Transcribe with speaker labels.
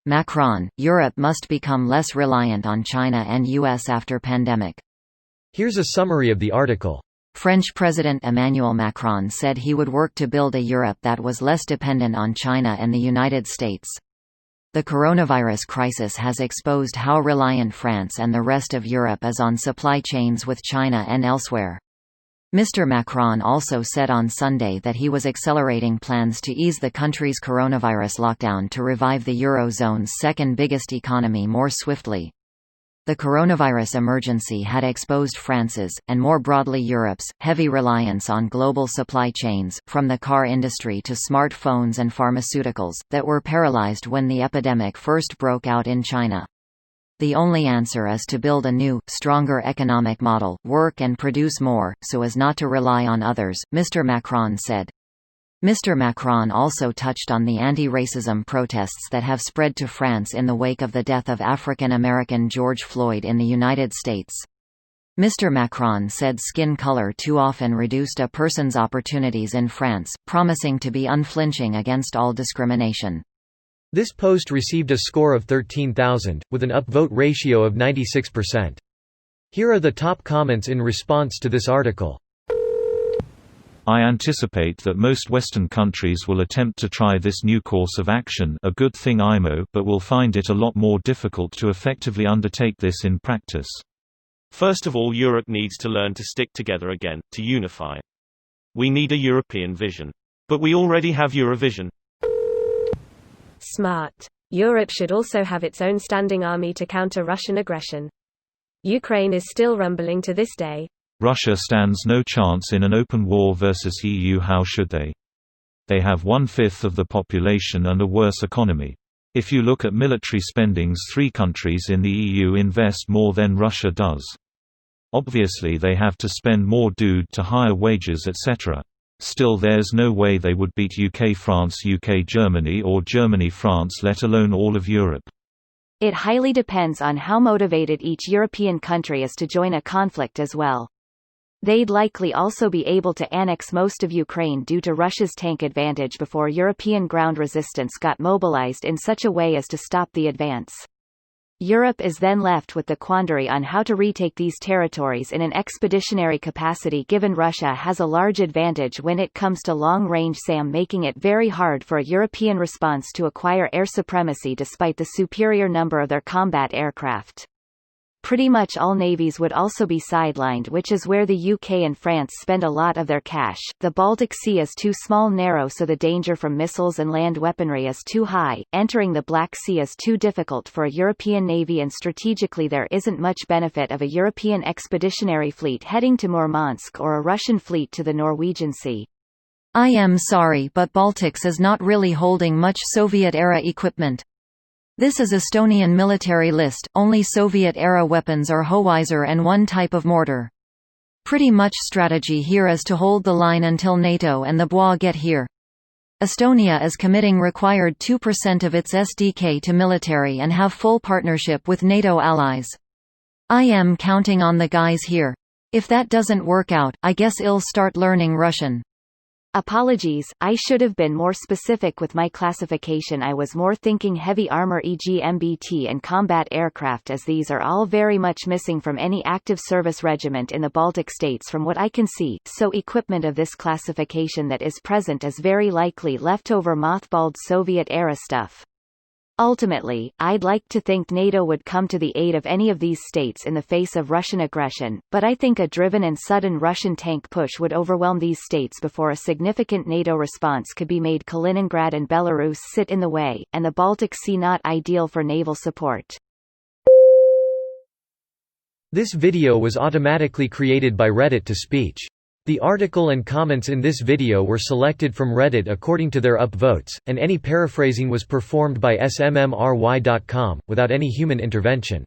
Speaker 1: Macron, Europe must become less reliant on China and US after pandemic.
Speaker 2: Here's a summary of the article.
Speaker 1: French President Emmanuel Macron said he would work to build a Europe that was less dependent on China and the United States. The coronavirus crisis has exposed how reliant France and the rest of Europe is on supply chains with China and elsewhere. Mr. Macron also said on Sunday that he was accelerating plans to ease the country's coronavirus lockdown to revive the Eurozone's second biggest economy more swiftly. The coronavirus emergency had exposed France's, and more broadly Europe's, heavy reliance on global supply chains, from the car industry to smartphones and pharmaceuticals, that were paralyzed when the epidemic first broke out in China. The only answer is to build a new, stronger economic model, work and produce more, so as not to rely on others, Mr. Macron said. Mr. Macron also touched on the anti-racism protests that have spread to France in the wake of the death of African-American George Floyd in the United States. Mr. Macron said skin color too often reduced a person's opportunities in France, promising to be unflinching against all discrimination.
Speaker 2: This post received a score of 13,000, with an upvote ratio of 96%. Here are the top comments in response to this article.
Speaker 3: I anticipate that most Western countries will attempt to try this new course of action, a good thing IMO, but will find it a lot more difficult to effectively undertake this in practice.
Speaker 4: First of all, Europe needs to learn to stick together again, to unify. We need a European vision. But we already have Eurovision.
Speaker 5: Smart. Europe should also have its own standing army to counter Russian aggression. Ukraine is still rumbling to this day.
Speaker 3: Russia stands no chance in an open war versus EU. How should they? They have 1/5 of the population and a worse economy. If you look at military spendings, 3 countries in the EU invest more than Russia does. Obviously they have to spend more due to higher wages etc. Still, there's no way they would beat UK France UK Germany or Germany France, let alone all of Europe.
Speaker 6: It highly depends on how motivated each European country is to join a conflict as well. They'd likely also be able to annex most of Ukraine due to Russia's tank advantage before European ground resistance got mobilized in such a way as to stop the advance. Europe is then left with the quandary on how to retake these territories in an expeditionary capacity, given Russia has a large advantage when it comes to long-range SAM, making it very hard for a European response to acquire air supremacy despite the superior number of their combat aircraft. Pretty much all navies would also be sidelined, which is where the UK and France spend a lot of their cash. The Baltic Sea is too small narrow, so the danger from missiles and land weaponry is too high. Entering the Black Sea is too difficult for a European navy, and strategically there isn't much benefit of a European expeditionary fleet heading to Murmansk or a Russian fleet to the Norwegian Sea.
Speaker 1: I am sorry, but Baltics is not really holding much Soviet-era equipment. This is Estonian military list, only Soviet-era weapons are howitzer and one type of mortar. Pretty much strategy here is to hold the line until NATO and the BOA get here. Estonia is committing required 2% of its SDK to military and have full partnership with NATO allies. I am counting on the guys here. If that doesn't work out, I guess I'll start learning Russian.
Speaker 6: Apologies, I should have been more specific with my classification. I was more thinking heavy armor, e.g. MBT, and combat aircraft, as these are all very much missing from any active service regiment in the Baltic states from what I can see, so equipment of this classification that is present is very likely leftover mothballed Soviet-era stuff. Ultimately, I'd like to think NATO would come to the aid of any of these states in the face of Russian aggression, but I think a driven and sudden Russian tank push would overwhelm these states before a significant NATO response could be made. Kaliningrad and Belarus sit in the way, and the Baltic Sea not ideal for naval support.
Speaker 2: This video was automatically created by Reddit to speech. The article and comments in this video were selected from Reddit according to their upvotes, and any paraphrasing was performed by smmry.com, without any human intervention.